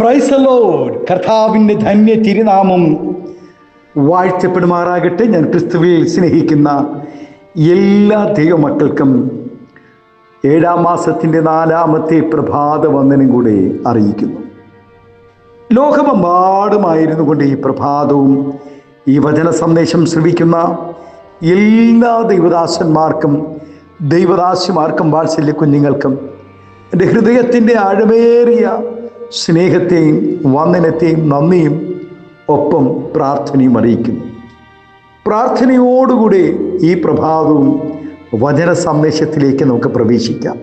Praise the Lord. കർത്താവിൻ്റെ ധന്യ തിരുനാമം വാഴ്ത്തപ്പെടുമാറാകട്ടെ. ഞാൻ ക്രിസ്തുവിൽ സ്നേഹിക്കുന്ന എല്ലാ ദൈവമക്കൾക്കും 7-ാം മാസത്തിൻ്റെ 4-ാമത്തെ പ്രഭാത വന്ദനം കൂടെ അറിയിക്കുന്നു. ലോകമെമ്പാടുമായിരുന്നു കൊണ്ട് ഈ പ്രഭാതവും ഈ വചന സന്ദേശം ശ്രവിക്കുന്ന എല്ലാ ദൈവദാസന്മാർക്കും ദൈവദാസിമാർക്കും വാത്സല്യ കുഞ്ഞുങ്ങൾക്കും എൻ്റെ ഹൃദയത്തിൻ്റെ ആഴമേറിയ സ്നേഹത്തെയും വന്ദനത്തെയും നന്ദിയും ഒപ്പം പ്രാർത്ഥനയും അറിയിക്കുന്നു. പ്രാർത്ഥനയോടുകൂടി ഈ പ്രഭാതവും വചന സന്ദേശത്തിലേക്ക് നമുക്ക് പ്രവേശിക്കാം.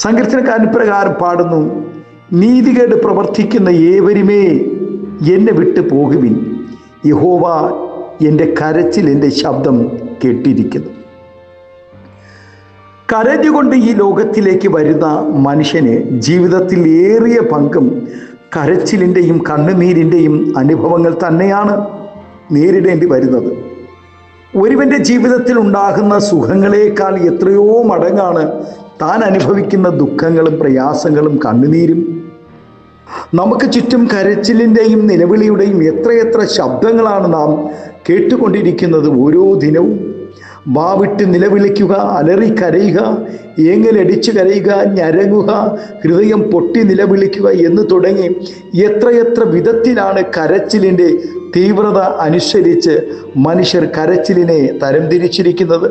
സങ്കീർത്തനക്കാരൻ ഇപ്രകാരം പാടുന്നു: നീതികേട് പ്രവർത്തിക്കുന്ന ഏവരുമേ എന്നെ വിട്ടു പോകുവിൻ, യഹോവ എൻ്റെ കരച്ചിൽ എൻ്റെ ശബ്ദം കേട്ടിരിക്കുന്നു. കരഞ്ഞുകൊണ്ട് ഈ ലോകത്തിലേക്ക് വരുന്ന മനുഷ്യന് ജീവിതത്തിൽ ഏറിയ പങ്കും കരച്ചിലിൻ്റെയും കണ്ണുനീരിൻ്റെയും അനുഭവങ്ങൾ തന്നെയാണ് നേരിടേണ്ടി വരുന്നത്. ഒരുവൻ്റെ ജീവിതത്തിൽ ഉണ്ടാകുന്ന സുഖങ്ങളേക്കാൾ എത്രയോ മടങ്ങാണ് താൻ അനുഭവിക്കുന്ന ദുഃഖങ്ങളും പ്രയാസങ്ങളും കണ്ണുനീരും. നമുക്ക് ചുറ്റും കരച്ചിലിൻ്റെയും നിലവിളിയുടെയും എത്രയെത്ര ശബ്ദങ്ങളാണ് നാം കേട്ടുകൊണ്ടിരിക്കുന്നത്. ഓരോ ദിനവും വാവിട്ട് നിലവിളിക്കുക, അലറി കരയുക, ഏങ്ങലടിച്ചു കരയുക, ഞരങ്ങുക, ഹൃദയം പൊട്ടി നിലവിളിക്കുക എന്ന് തുടങ്ങി എത്രയെത്ര വിധത്തിലാണ് കരച്ചിലിൻ്റെ തീവ്രത അനുസരിച്ച് മനുഷ്യർ കരച്ചിലിനെ തരംതിരിച്ചിരിക്കുന്നത്.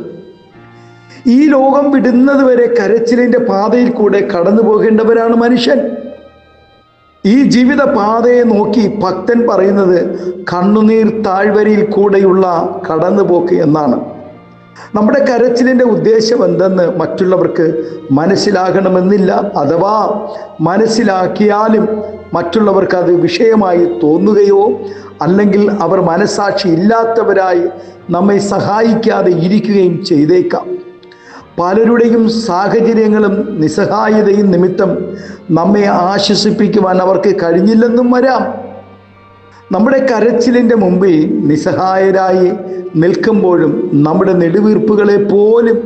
ഈ ലോകം വിടുന്നത് വരെ കരച്ചിലിൻ്റെ പാതയിൽ കൂടെ കടന്നു പോകേണ്ടവരാണ് മനുഷ്യൻ. ഈ ജീവിത പാതയെ നോക്കി ഭക്തൻ പറയുന്നത് കണ്ണുനീർ താഴ്വരയിൽ കൂടെയുള്ള കടന്നുപോക്ക് എന്നാണ്. നമ്മുടെ കരച്ചിലിൻ്റെ ഉദ്ദേശം എന്തെന്ന് മറ്റുള്ളവർക്ക് മനസ്സിലാകണമെന്നില്ല. അഥവാ മനസ്സിലാക്കിയാലും മറ്റുള്ളവർക്ക് അത് വിഷയമായി തോന്നുകയോ അല്ലെങ്കിൽ അവർ മനസ്സാക്ഷി ഇല്ലാത്തവരായി നമ്മെ സഹായിക്കാതെ ഇരിക്കുകയും ചെയ്തേക്കാം. പലരുടെയും സാഹചര്യങ്ങളും നിസ്സഹായതയും നിമിത്തം നമ്മെ ആശ്വസിപ്പിക്കുവാൻ അവർക്ക് കഴിഞ്ഞില്ലെന്നും വരാം. നമ്മുടെ കരച്ചിലിൻ്റെ മുമ്പിൽ നിസ്സഹായരായി നിൽക്കുമ്പോഴും നമ്മുടെ നെടുവീർപ്പുകളെ പോലും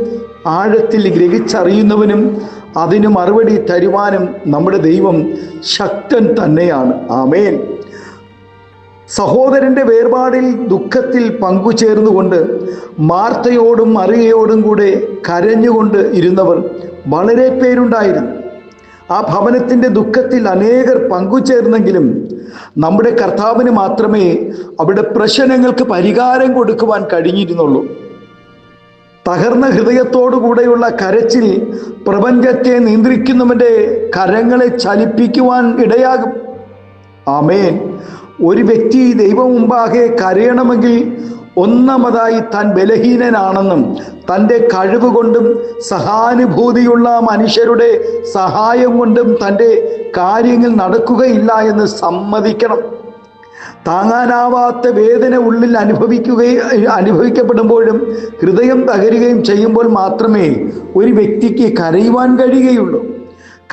ആഴത്തിൽ ഗ്രഹിച്ചറിയുന്നവനും അതിന് മറുപടി തരുവാനും നമ്മുടെ ദൈവം ശക്തൻ തന്നെയാണ്. ആമേൻ. സഹോദരൻ്റെ വേർപാടിൽ ദുഃഖത്തിൽ പങ്കുചേർന്നുകൊണ്ട് മാർത്തയോടും മറിയയോടും കൂടെ കരഞ്ഞുകൊണ്ട് ഇരുന്നവർ വളരെ പേരുണ്ടായിരുന്നു. ആ ഭവനത്തിൻ്റെ ദുഃഖത്തിൽ അനേകർ പങ്കുചേർന്നെങ്കിലും നമ്മുടെ കർത്താവിന് മാത്രമേ അവിടെ പ്രശ്നങ്ങൾക്ക് പരിഹാരം കൊടുക്കുവാൻ കഴിഞ്ഞിരുന്നുള്ളൂ. തകർന്ന ഹൃദയത്തോടു കൂടെയുള്ള കരച്ചിൽ പ്രപഞ്ചത്തെ നിയന്ത്രിക്കുന്നവൻ്റെ കരങ്ങളെ ചലിപ്പിക്കുവാൻ ഇടയാകും. ആമേൻ. ഒരു വ്യക്തി ദൈവം മുമ്പാകെ കരയണമെങ്കിൽ ഒന്നാമതായി താൻ ബലഹീനനാണെന്നും തൻ്റെ കഴിവ് കൊണ്ടും സഹാനുഭൂതിയുള്ള മനുഷ്യരുടെ സഹായം കൊണ്ടും തൻ്റെ കാര്യങ്ങൾ നടക്കുകയില്ല എന്ന് സമ്മതിക്കണം. താങ്ങാനാവാത്ത വേദന ഉള്ളിൽ അനുഭവിക്കപ്പെടുമ്പോഴും ഹൃദയം തകരുകയും ചെയ്യുമ്പോൾ മാത്രമേ ഒരു വ്യക്തിക്ക് കരയുവാൻ കഴിയുകയുള്ളൂ.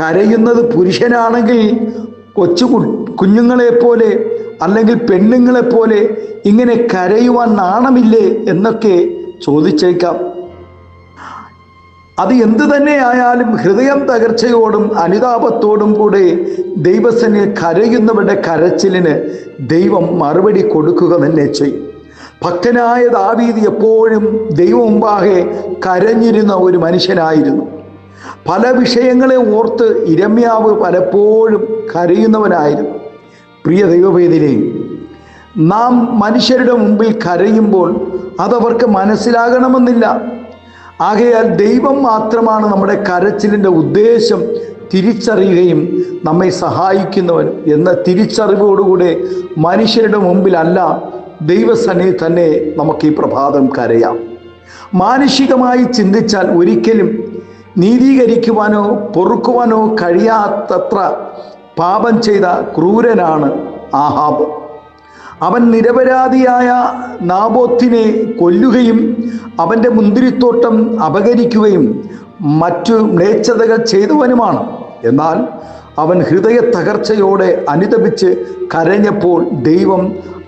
കരയുന്നത് പുരുഷനാണെങ്കിൽ കുഞ്ഞുങ്ങളെപ്പോലെ അല്ലെങ്കിൽ പെണ്ണുങ്ങളെപ്പോലെ ഇങ്ങനെ കരയുവാൻ നാണമില്ലേ എന്നൊക്കെ ചോദിച്ചേക്കാം. അത് എന്തു തന്നെ ആയാലും ഹൃദയം തകർച്ചയോടും അനുതാപത്തോടും കൂടെ ദൈവസന്നിധിയിൽ കരയുന്നവരുടെ കരച്ചിലിന് ദൈവം മറുപടി കൊടുക്കുക തന്നെ ചെയ്യും. ഭക്തനായ ദാവീദ് എപ്പോഴും ദൈവം മുമ്പാകെ കരഞ്ഞിരുന്ന ഒരു മനുഷ്യനായിരുന്നു. പല വിഷയങ്ങളെ ഓർത്ത് ഇരമ്യാവ് പലപ്പോഴും കരയുന്നവനായിരുന്നു. പ്രിയ ദൈവവേദിനെ, നാം മനുഷ്യരുടെ മുമ്പിൽ കരയുമ്പോൾ അതവർക്ക് മനസ്സിലാകണമെന്നില്ല. ആകയാൽ ദൈവം മാത്രമാണ് നമ്മുടെ കരച്ചിലിൻ്റെ ഉദ്ദേശം തിരിച്ചറിയുകയും നമ്മെ സഹായിക്കുന്നവൻ എന്ന തിരിച്ചറിവോടുകൂടെ മനുഷ്യരുടെ മുമ്പിലല്ല ദൈവസന്നിധി തന്നെ നമുക്ക് ഈ പ്രഭാതം കരയാം. മാനുഷികമായി ചിന്തിച്ചാൽ ഒരിക്കലും നീതീകരിക്കുവാനോ പൊറുക്കുവാനോ കഴിയാത്തത്ര പാപം ചെയ്ത ക്രൂരനാണ് ആഹാബ്. അവൻ നിരപരാധിയായ നാബോത്തിനെ കൊല്ലുകയും അവൻ്റെ മുന്തിരിത്തോട്ടം അപഹരിക്കുകയും മറ്റു മ്ലേച്ഛതകൾ ചെയ്തവനുമാണ്. എന്നാൽ അവൻ ഹൃദയ തകർച്ചയോടെ അനുതപിച്ച് കരഞ്ഞപ്പോൾ ദൈവം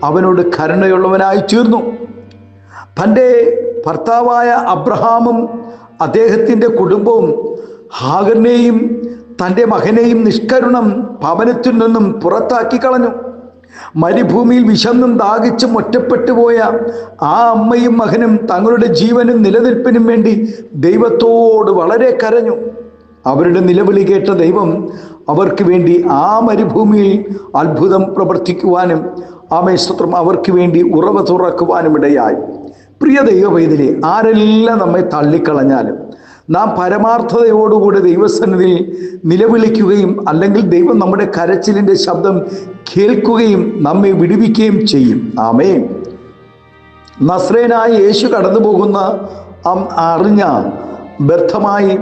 അവനോട് കരുണയുള്ളവനായി തീർന്നു. തൻ്റെ ഭർത്താവായ അബ്രഹാമും അദ്ദേഹത്തിൻ്റെ കുടുംബവും ഹാഗറിനെയും തൻ്റെ മകനെയും നിഷ്കരുണം ഭവനത്തിൽ നിന്നും പുറത്താക്കി കളഞ്ഞു. മരുഭൂമിയിൽ വിശന്നും ദാഹിച്ചും ഒറ്റപ്പെട്ടു പോയ ആ അമ്മയും മകനും തങ്ങളുടെ ജീവനും നിലനിൽപ്പിനും വേണ്ടി ദൈവത്തോട് വളരെ കരഞ്ഞു. അവരുടെ നിലവിളി കേട്ട ദൈവം അവർക്ക് വേണ്ടി ആ മരുഭൂമിയിൽ അത്ഭുതം പ്രവർത്തിക്കുവാനും സ്തോത്രം അവർക്ക് വേണ്ടി ഉറവ തുറക്കുവാനും ഇടയായി. പ്രിയ ദൈവവൈതലേ, ആരെല്ലാം നമ്മെ തള്ളിക്കളഞ്ഞാലും നാം പരമാർത്ഥതയോടുകൂടി ദൈവസന്നിധിയിൽ നിലവിളിക്കുകയും അല്ലെങ്കിൽ ദൈവം നമ്മുടെ കരച്ചിലിൻ്റെ ശബ്ദം കേൾക്കുകയും നമ്മെ വിടുവിക്കുകയും ചെയ്യും. ആമേൻ. നസ്രേനായ യേശു കടന്നു പോകുന്ന അറിഞ്ഞ വ്യർത്ഥമായി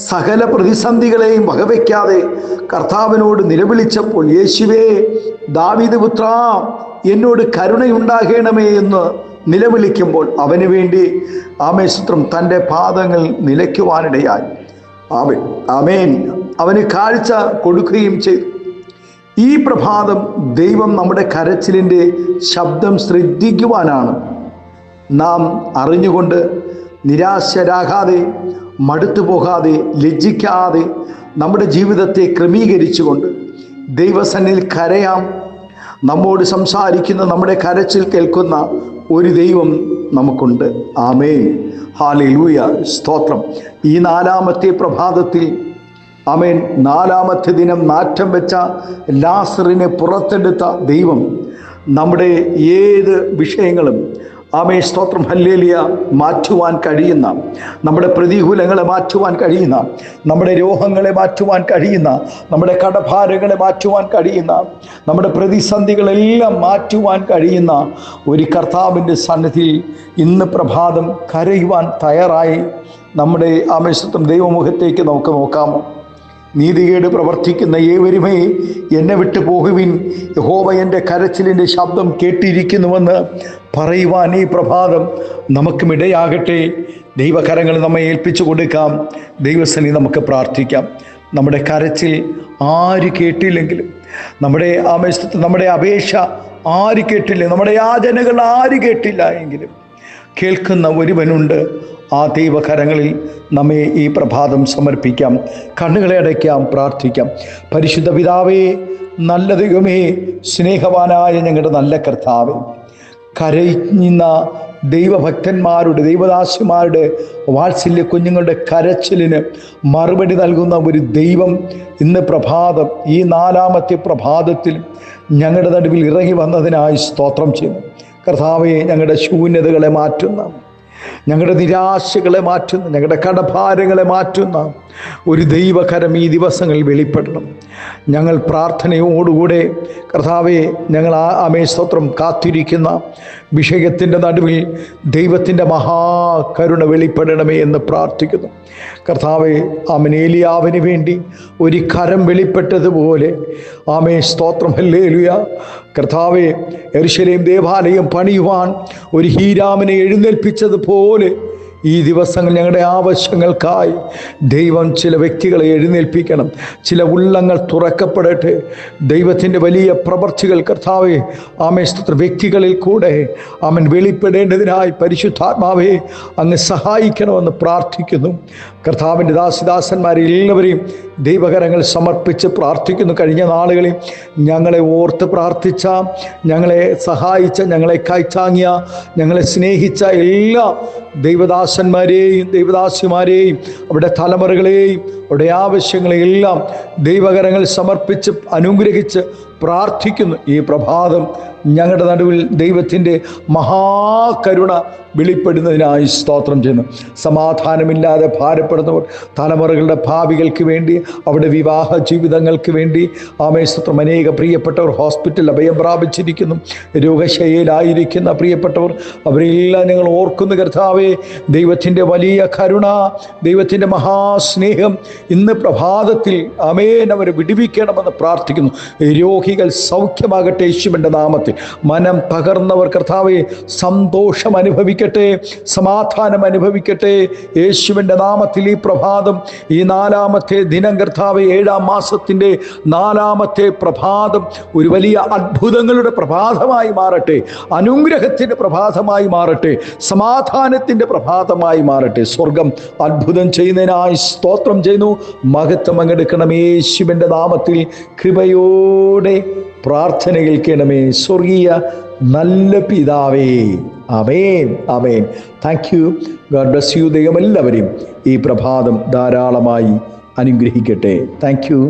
സകല പ്രതിസന്ധികളെയും വകവയ്ക്കാതെ കർത്താവിനോട് നിലവിളിച്ചപ്പോൾ, യേശുവേ ദാവീദ് പുത്രാ എന്നോട് കരുണയുണ്ടാകണമേ എന്ന് നിലവിളിക്കുമ്പോൾ അവന് വേണ്ടി സ്തോത്രം തൻ്റെ പാദങ്ങൾ നിലയ്ക്കുവാനിടയായി. ആമേൻ. അവന് കാഴ്ച കൊടുക്കുകയും ചെയ്തു. ഈ പ്രഭാതം ദൈവം നമ്മുടെ കരച്ചിലിൻ്റെ ശബ്ദം ശ്രദ്ധിക്കുവാനാണ്. നാം അറിഞ്ഞുകൊണ്ട് നിരാശരാകാതെ, മടുത്തു പോകാതെ, ലജ്ജിക്കാതെ നമ്മുടെ ജീവിതത്തെ ക്രമീകരിച്ചുകൊണ്ട് ദൈവസന്നിധിയിൽ കരയാം. നമ്മോട് സംസാരിക്കുന്ന, നമ്മുടെ കരച്ചിൽ കേൾക്കുന്ന ഒരു ദൈവം നമുക്കുണ്ട്. ആമേൻ. ഹല്ലേലൂയ. സ്തോത്രം. ഈ 4-ാമത്തെ പ്രഭാതത്തിൽ ആമേൻ, 4-ാമത്തെ ദിനം നാറ്റം വെച്ച ലാസറിനെ പുറത്തെടുത്ത ദൈവം നമ്മുടെ ഏത് വിഷയങ്ങളും സ്തോത്രം ഹല്ലേലൂയ മാറ്റുവാൻ കഴിയുന്ന, നമ്മുടെ പ്രതികൂലങ്ങളെ മാറ്റുവാൻ കഴിയുന്ന, നമ്മുടെ രോഗങ്ങളെ മാറ്റുവാൻ കഴിയുന്ന, നമ്മുടെ കടഭാരങ്ങളെ മാറ്റുവാൻ കഴിയുന്ന, നമ്മുടെ പ്രതിസന്ധികളെല്ലാം മാറ്റുവാൻ കഴിയുന്ന ഒരു കർത്താവിൻ്റെ സന്നിധിയിൽ ഇന്ന് പ്രഭാതം കരയുവാൻ തയ്യാറായി നമ്മുടെ സ്തോത്രം ദൈവമുഖത്തേക്ക് നമുക്ക് നോക്കാമോ? നീതികേട് പ്രവർത്തിക്കുന്ന ഏവരുമേ എന്നെ വിട്ടു പോകുവിൻ, യഹോവ എൻ്റെ കരച്ചിലിൻ്റെ ശബ്ദം കേട്ടിരിക്കുന്നുവെന്ന് പറയുവാൻ ഈ പ്രഭാതം നമുക്കും ഇടയാകട്ടെ. ദൈവകരങ്ങൾ നമ്മെ ഏൽപ്പിച്ചു കൊടുക്കാം. ദൈവസന്നിധി നമുക്ക് പ്രാർത്ഥിക്കാം. നമ്മുടെ കരച്ചിൽ ആര് കേട്ടില്ലെങ്കിലും, നമ്മുടെ അപേക്ഷ ആര് കേട്ടില്ല, നമ്മുടെ യാചനകൾ ആര് കേട്ടില്ല എങ്കിലും കേൾക്കുന്ന ഒരുവനുണ്ട്. ആ ദൈവകരങ്ങളിൽ നമ്മെ ഈ പ്രഭാതം സമർപ്പിക്കാം. കണ്ണുകളെ അടയ്ക്കാം, പ്രാർത്ഥിക്കാം. പരിശുദ്ധ പിതാവേ, നല്ല ദൈവമേ, സ്നേഹവാനായ ഞങ്ങളുടെ നല്ല കർത്താവേ, കരയുന്ന ദൈവഭക്തന്മാരുടെ, ദൈവദാസിമാരുടെ, വാത്സല്യ കുഞ്ഞുങ്ങളുടെ കരച്ചിലിന് മറുപടി നൽകുന്ന ഒരു ദൈവം ഇന്ന് പ്രഭാതം, ഈ 4-ാമത്തെ പ്രഭാതത്തിൽ ഞങ്ങളുടെ നടുവിൽ ഇറങ്ങി വന്നതിനായി സ്തോത്രം ചെയ്യുന്നു. കർത്താവേ, ഞങ്ങളുടെ ശൂന്യതകളെ മാറ്റുന്ന, ഞങ്ങളുടെ നിരാശകളെ മാറ്റുന്ന, ഞങ്ങളുടെ കടഭാരങ്ങളെ മാറ്റുന്ന ഒരു ദൈവകരം ഈ ദിവസങ്ങളിൽ വെളിപ്പെടണം. ഞങ്ങൾ പ്രാർത്ഥനയോടുകൂടെ കർത്താവെ, ഞങ്ങൾ സ്തോത്രം കാത്തിരിക്കുന്ന വിഷയത്തിൻ്റെ നടുവിൽ ദൈവത്തിൻ്റെ മഹാകരുണ വെളിപ്പെടണമേ എന്ന് പ്രാർത്ഥിക്കുന്നു. കർത്താവെ, ഏലിയാവിന് വേണ്ടി ഒരു കരം വെളിപ്പെട്ടതുപോലെ സ്തോത്രം ഹല്ലേലൂയ. കർത്താവെ, യെരൂശലേം ദേവാലയം പണിയുവാൻ ഒരു ഹീരാമിനെ എഴുന്നേൽപ്പിച്ചതുപോലെ ഈ ദിവസങ്ങൾ ഞങ്ങളുടെ ആവശ്യങ്ങൾക്കായി ദൈവം ചില വ്യക്തികളെ എഴുന്നേൽപ്പിക്കണം. ചില ഉള്ളങ്ങൾ തുറക്കപ്പെടട്ടെ. ദൈവത്തിൻ്റെ വലിയ പ്രവർത്തികൾ കർത്താവെ സ്തോത്രം വ്യക്തികളിൽ കൂടെ വെളിപ്പെടേണ്ടതിനായി പരിശുദ്ധാത്മാവെ അങ്ങ് സഹായിക്കണമെന്ന് പ്രാർത്ഥിക്കുന്നു. കർത്താവിൻ്റെ ദാസിദാസന്മാരെ എല്ലാവരെയും ദൈവകരങ്ങൾ സമർപ്പിച്ച് പ്രാർത്ഥിക്കുന്നു. കഴിഞ്ഞ നാളുകളിൽ ഞങ്ങളെ ഓർത്ത് പ്രാർത്ഥിച്ച, ഞങ്ങളെ സഹായിച്ച, ഞങ്ങളെ കൈത്താങ്ങിയ, ഞങ്ങളെ സ്നേഹിച്ച എല്ലാ ദൈവദാസന്മാരെയും ദൈവദാസിമാരെയും അവരുടെ തലമുറകളെയും അവരുടെ ആവശ്യങ്ങളെയെല്ലാം ദൈവകരങ്ങൾ സമർപ്പിച്ച് അനുഗ്രഹിച്ച് പ്രാർത്ഥിക്കുന്നു. ഈ പ്രഭാതം ഞങ്ങളുടെ നടുവിൽ ദൈവത്തിൻ്റെ മഹാകരുണ വെളിപ്പെടുന്നതിനായി സ്തോത്രം ചെയ്യുന്നു. സമാധാനമില്ലാതെ ഭാരപ്പെടുന്നവർ, തലമുറകളുടെ ഭാവികൾക്ക് വേണ്ടി, അവരുടെ വിവാഹ ജീവിതങ്ങൾക്ക് വേണ്ടി സ്തോത്രം അനേക പ്രിയപ്പെട്ടവർ ഹോസ്പിറ്റലിൽ അഭയം പ്രാപിച്ചിരിക്കുന്നു. രോഗശയ്യയിലായിരിക്കുന്ന പ്രിയപ്പെട്ടവർ, അവരെല്ലാം ഞങ്ങൾ ഓർക്കുന്നു. കർത്താവേ, ദൈവത്തിൻ്റെ വലിയ കരുണ, ദൈവത്തിൻ്റെ മഹാസ്നേഹം ഇന്ന് പ്രഭാതത്തിൽ അവരെ വിടുവിക്കണമെന്ന് പ്രാർത്ഥിക്കുന്നു. രോഗികൾ സൗഖ്യമാകട്ടെ യേശുവിൻ്റെ നാമത്തിൽ. മനം തകർന്നവർ കർത്താവേ സന്തോഷം അനുഭവിക്കട്ടെ, സമാധാനം അനുഭവിക്കട്ടെ യേശുവിൻ്റെ നാമത്തിൽ. ഈ പ്രഭാതം, ഈ 4-ാമത്തെ ദിനം കർത്താവേ, 7-ാം മാസത്തിൻ്റെ 4-ാമത്തെ പ്രഭാതം ഒരു വലിയ അത്ഭുതങ്ങളുടെ പ്രഭാതമായി മാറട്ടെ, അനുഗ്രഹത്തിൻ്റെ പ്രഭാതമായി മാറട്ടെ, സമാധാനത്തിൻ്റെ പ്രഭാതമായി മാറട്ടെ. സ്വർഗം അത്ഭുതം ചെയ്യുന്നതിനായി സ്തോത്രം ചെയ്യുന്നു. സമർപ്പിക്കുന്നു. മഹത്വം അങ്ങെടുക്കണമേ. യേശുവിൻ്റെ നാമത്തിൽ കൃപയോടെ പ്രാർത്ഥന കേൾക്കണമേ സ്വർഗീയ നല്ല പിതാവേ. Amen, amen. Thank you. God bless you. ദൈവം എല്ലാവരെയും ഈ പ്രഭാതം ധാരാളമായി അനുഗ്രഹിക്കട്ടെ. Thank U.